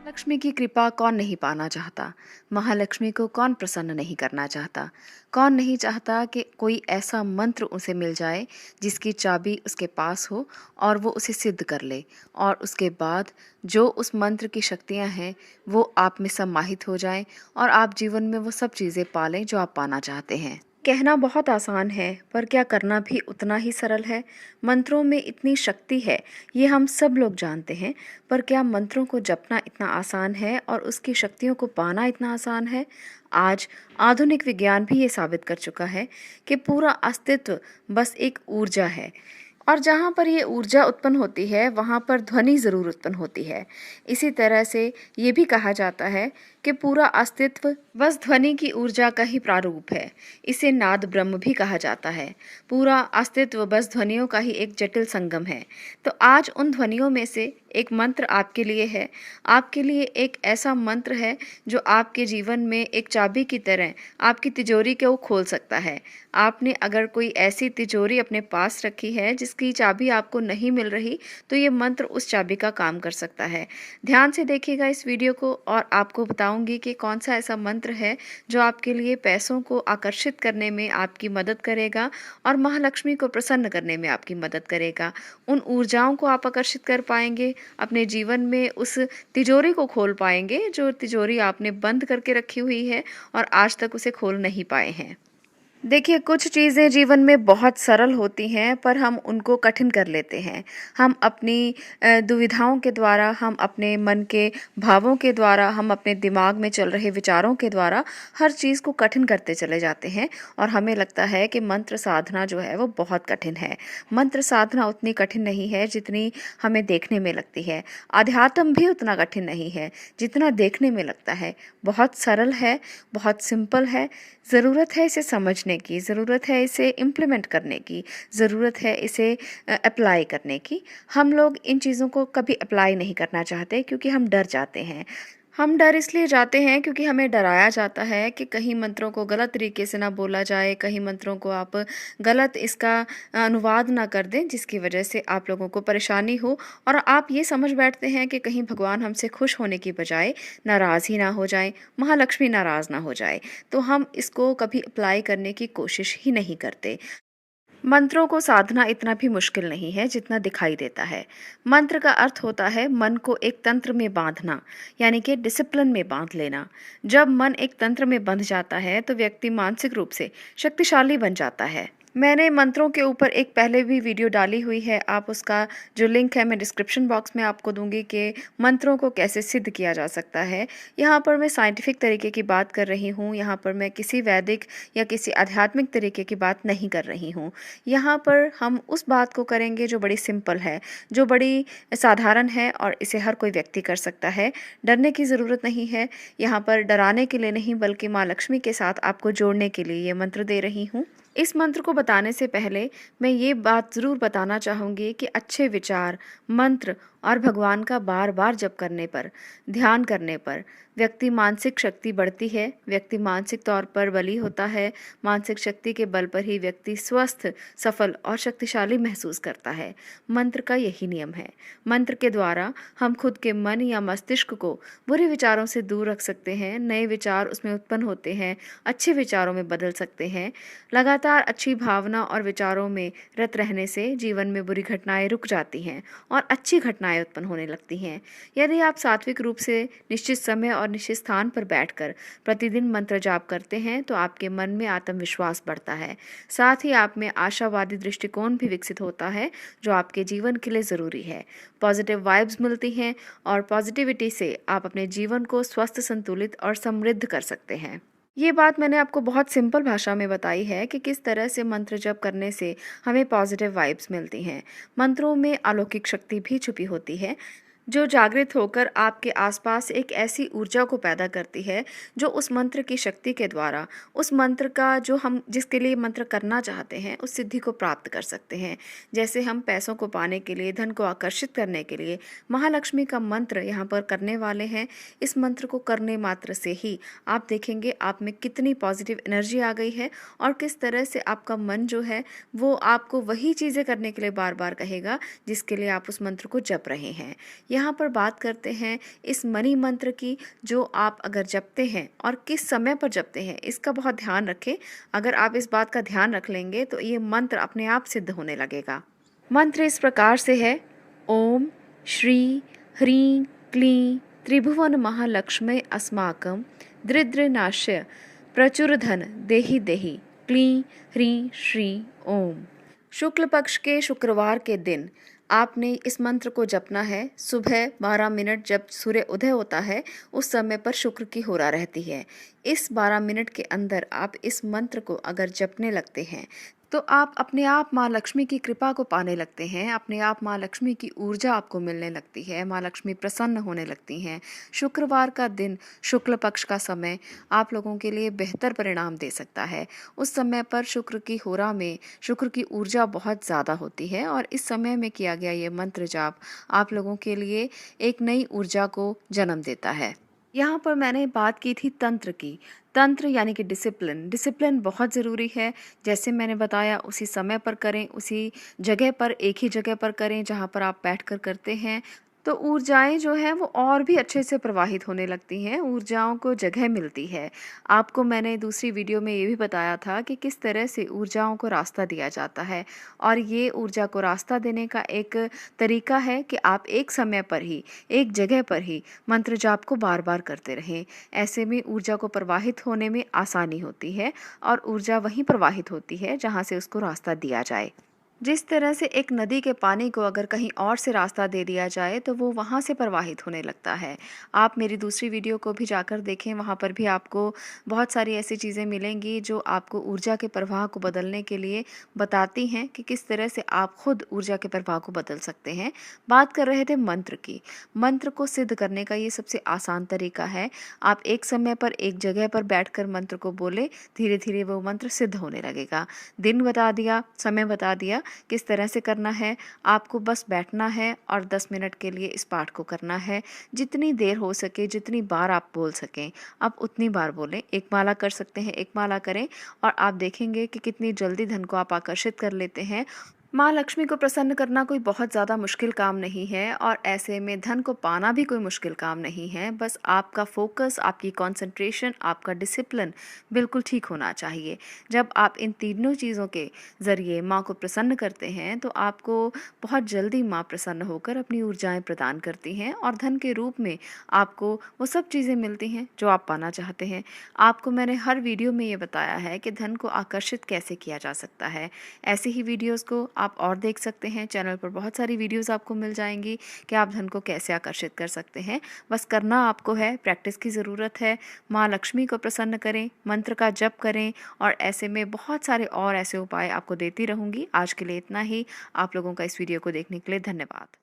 लक्ष्मी की कृपा कौन नहीं पाना चाहता। महालक्ष्मी को कौन प्रसन्न नहीं करना चाहता। कौन नहीं चाहता कि कोई ऐसा मंत्र उसे मिल जाए जिसकी चाबी उसके पास हो और वो उसे सिद्ध कर ले, और उसके बाद जो उस मंत्र की शक्तियां हैं वो आप में समाहित हो जाएं और आप जीवन में वो सब चीज़ें पालें जो आप पाना चाहते हैं। कहना बहुत आसान है, पर क्या करना भी उतना ही सरल है। मंत्रों में इतनी शक्ति है, ये हम सब लोग जानते हैं, पर क्या मंत्रों को जपना इतना आसान है और उसकी शक्तियों को पाना इतना आसान है। आज आधुनिक विज्ञान भी ये साबित कर चुका है कि पूरा अस्तित्व बस एक ऊर्जा है, और जहाँ पर ये ऊर्जा उत्पन्न होती है वहाँ पर ध्वनि ज़रूर उत्पन्न होती है। इसी तरह से ये भी कहा जाता है कि पूरा अस्तित्व बस ध्वनि की ऊर्जा का ही प्रारूप है। इसे नाद ब्रह्म भी कहा जाता है। पूरा अस्तित्व बस ध्वनियों का ही एक जटिल संगम है। तो आज उन ध्वनियों में से एक मंत्र आपके लिए है। आपके लिए एक ऐसा मंत्र है जो आपके जीवन में एक चाबी की तरह आपकी तिजोरी को खोल सकता है। आपने अगर कोई ऐसी तिजोरी अपने पास रखी है जिसकी चाबी आपको नहीं मिल रही, तो ये मंत्र उस चाबी का काम कर सकता है। ध्यान से देखिएगा इस वीडियो को, और आपको बताऊंगी कि कौन सा ऐसा मंत्र है जो आपके लिए पैसों को आकर्षित करने में आपकी मदद करेगा और महालक्ष्मी को प्रसन्न करने में आपकी मदद करेगा। उन ऊर्जाओं को आप आकर्षित कर पाएंगे, अपने जीवन में उस तिजोरी को खोल पाएंगे जो तिजोरी आपने बंद करके रखी हुई है और आज तक उसे खोल नहीं पाए हैं। देखिए, कुछ चीज़ें जीवन में बहुत सरल होती हैं पर हम उनको कठिन कर लेते हैं। हम अपनी दुविधाओं के द्वारा, हम अपने मन के भावों के द्वारा, हम अपने दिमाग में चल रहे विचारों के द्वारा हर चीज़ को कठिन करते चले जाते हैं, और हमें लगता है कि मंत्र साधना जो है वो बहुत कठिन है। मंत्र साधना उतनी कठिन नहीं है जितनी हमें देखने में लगती है। अध्यात्म भी उतना कठिन नहीं है जितना देखने में लगता है। बहुत सरल है, बहुत सिंपल है। ज़रूरत है इसे समझने की, ज़रूरत है इसे इम्प्लीमेंट करने की, ज़रूरत है इसे अप्लाई करने की। हम लोग इन चीज़ों को कभी अप्लाई नहीं करना चाहते क्योंकि हम डर जाते हैं। हम डर इसलिए जाते हैं क्योंकि हमें डराया जाता है कि कहीं मंत्रों को गलत तरीके से ना बोला जाए, कहीं मंत्रों को आप गलत इसका अनुवाद ना कर दें जिसकी वजह से आप लोगों को परेशानी हो, और आप ये समझ बैठते हैं कि कहीं भगवान हमसे खुश होने की बजाय नाराज़ ही ना हो जाए, महालक्ष्मी नाराज़ ना हो जाए। तो हम इसको कभी अप्लाई करने की कोशिश ही नहीं करते। मंत्रों को साधना इतना भी मुश्किल नहीं है जितना दिखाई देता है। मंत्र का अर्थ होता है मन को एक तंत्र में बांधना, यानी कि डिसिप्लिन में बांध लेना। जब मन एक तंत्र में बंध जाता है तो व्यक्ति मानसिक रूप से शक्तिशाली बन जाता है। मैंने मंत्रों के ऊपर एक पहले भी वीडियो डाली हुई है, आप उसका जो लिंक है मैं डिस्क्रिप्शन बॉक्स में आपको दूंगी कि मंत्रों को कैसे सिद्ध किया जा सकता है। यहाँ पर मैं साइंटिफिक तरीके की बात कर रही हूँ, यहाँ पर मैं किसी वैदिक या किसी आध्यात्मिक तरीके की बात नहीं कर रही हूँ। यहाँ पर हम उस बात को करेंगे जो बड़ी सिंपल है, जो बड़ी साधारण है, और इसे हर कोई व्यक्ति कर सकता है। डरने की ज़रूरत नहीं है। यहाँ पर डराने के लिए नहीं, बल्कि माँ लक्ष्मी के साथ आपको जोड़ने के लिए ये मंत्र दे रही हूँ। इस मंत्र को बताने से पहले मैं ये बात ज़रूर बताना चाहूँगी कि अच्छे विचार, मंत्र और भगवान का बार बार जप करने पर, ध्यान करने पर व्यक्ति मानसिक शक्ति बढ़ती है, व्यक्ति मानसिक तौर पर बली होता है। मानसिक शक्ति के बल पर ही व्यक्ति स्वस्थ, सफल और शक्तिशाली महसूस करता है। मंत्र का यही नियम है। मंत्र के द्वारा हम खुद के मन या मस्तिष्क को बुरे विचारों से दूर रख सकते हैं, नए विचार उसमें उत्पन्न होते हैं, अच्छे विचारों में बदल सकते हैं। लगातार अच्छी भावना और विचारों में रत रहने से जीवन में बुरी घटनाएं रुक जाती हैं और अच्छी घटनाएं उत्पन्न होने लगती हैं। यदि आप सात्विक रूप से निश्चित समय और निश्चित स्थान पर बैठकर प्रतिदिन मंत्र जाप करते हैं तो आपके मन में आत्मविश्वास बढ़ता है। साथ ही आप में आशावादी दृष्टिकोण भी विकसित होता है, जो आपके जीवन के लिए ज़रूरी है। पॉजिटिव वाइब्स मिलती हैं और पॉजिटिविटी से आप अपने जीवन को स्वस्थ, संतुलित और समृद्ध कर सकते हैं। ये बात मैंने आपको बहुत सिंपल भाषा में बताई है कि किस तरह से मंत्र जप करने से हमें पॉजिटिव वाइब्स मिलती हैं। मंत्रों में अलौकिक शक्ति भी छुपी होती है जो जागृत होकर आपके आसपास एक ऐसी ऊर्जा को पैदा करती है जो उस मंत्र की शक्ति के द्वारा, उस मंत्र का जो हम जिसके लिए मंत्र करना चाहते हैं, उस सिद्धि को प्राप्त कर सकते हैं। जैसे हम पैसों को पाने के लिए, धन को आकर्षित करने के लिए महालक्ष्मी का मंत्र यहाँ पर करने वाले हैं। इस मंत्र को करने मात्र से ही आप देखेंगे आप में कितनी पॉजिटिव एनर्जी आ गई है, और किस तरह से आपका मन जो है वो आपको वही चीज़ें करने के लिए बार बार कहेगा जिसके लिए आप उस मंत्र को जप रहे हैं। यहाँ पर बात करते हैं इस मनी मंत्र की, जो आप अगर जपते हैं और किस समय पर जपते हैं इसका बहुत ध्यान रखें। अगर आप इस बात का ध्यान रख लेंगे तो ये मंत्र अपने आप सिद्ध होने लगेगा। मंत्र इस प्रकार से है, ओम श्री ह्रीं क्लीं त्रिभुवन महालक्ष्मी अस्माकं दरिद्रनाश्य प्रचुरधन देहि देहि क्लीं ह्रीं श्रीं ओम। शुक्ल पक्ष के शुक्रवार के दिन आपने इस मंत्र को जपना है। सुबह 12 मिनट जब सूर्य उदय होता है उस समय पर शुक्र की होरा रहती है। इस 12 मिनट के अंदर आप इस मंत्र को अगर जपने लगते हैं तो आप अपने आप माँ लक्ष्मी की कृपा को पाने लगते हैं। अपने आप माँ लक्ष्मी की ऊर्जा आपको मिलने लगती है। माँ लक्ष्मी प्रसन्न होने लगती हैं। शुक्रवार का दिन, शुक्ल पक्ष का समय आप लोगों के लिए बेहतर परिणाम दे सकता है। उस समय पर शुक्र की होरा में शुक्र की ऊर्जा बहुत ज़्यादा होती है और इस समय में किया गया ये मंत्र जाप आप लोगों के लिए एक नई ऊर्जा को जन्म देता है। यहाँ पर मैंने बात की थी तंत्र की। तंत्र यानी कि डिसिप्लिन। डिसिप्लिन बहुत ज़रूरी है। जैसे मैंने बताया उसी समय पर करें, उसी जगह पर, एक ही जगह पर करें जहाँ पर आप बैठकर करते हैं, तो ऊर्जाएं जो हैं वो और भी अच्छे से प्रवाहित होने लगती हैं। ऊर्जाओं को जगह मिलती है। आपको मैंने दूसरी वीडियो में ये भी बताया था कि किस तरह से ऊर्जाओं को रास्ता दिया जाता है, और ये ऊर्जा को रास्ता देने का एक तरीका है कि आप एक समय पर ही, एक जगह पर ही मंत्र जाप को बार बार करते रहें। ऐसे में ऊर्जा को प्रवाहित होने में आसानी होती है और ऊर्जा वहीं प्रवाहित होती है जहाँ से उसको रास्ता दिया जाए। जिस तरह से एक नदी के पानी को अगर कहीं और से रास्ता दे दिया जाए तो वो वहाँ से प्रवाहित होने लगता है। आप मेरी दूसरी वीडियो को भी जाकर देखें, वहाँ पर भी आपको बहुत सारी ऐसी चीज़ें मिलेंगी जो आपको ऊर्जा के प्रवाह को बदलने के लिए बताती हैं कि किस तरह से आप खुद ऊर्जा के प्रवाह को बदल सकते हैं। बात कर रहे थे मंत्र की। मंत्र को सिद्ध करने का ये सबसे आसान तरीका है। आप एक समय पर, एक जगह पर बैठकर मंत्र को बोले, धीरे धीरे वो मंत्र सिद्ध होने लगेगा। दिन बता दिया, समय बता दिया किस तरह से करना है। आपको बस बैठना है और 10 मिनट के लिए इस पाठ को करना है। जितनी देर हो सके, जितनी बार आप बोल सकें, आप उतनी बार बोलें। एक माला कर सकते हैं, एक माला करें और आप देखेंगे कि कितनी जल्दी धन को आप आकर्षित कर लेते हैं। माँ लक्ष्मी को प्रसन्न करना कोई बहुत ज़्यादा मुश्किल काम नहीं है और ऐसे में धन को पाना भी कोई मुश्किल काम नहीं है। बस आपका फोकस, आपकी कंसंट्रेशन, आपका डिसिप्लिन बिल्कुल ठीक होना चाहिए। जब आप इन तीनों चीज़ों के ज़रिए माँ को प्रसन्न करते हैं तो आपको बहुत जल्दी माँ प्रसन्न होकर अपनी ऊर्जाएं प्रदान करती हैं और धन के रूप में आपको वो सब चीज़ें मिलती हैं जो आप पाना चाहते हैं। आपको मैंने हर वीडियो में ये बताया है कि धन को आकर्षित कैसे किया जा सकता है। ऐसी ही वीडियोज़ को आप और देख सकते हैं। चैनल पर बहुत सारी वीडियोस आपको मिल जाएंगी कि आप धन को कैसे आकर्षित कर सकते हैं। बस करना आपको है, प्रैक्टिस की ज़रूरत है। माँ लक्ष्मी को प्रसन्न करें, मंत्र का जप करें और ऐसे में बहुत सारे और ऐसे उपाय आपको देती रहूँगी। आज के लिए इतना ही। आप लोगों का इस वीडियो को देखने के लिए धन्यवाद।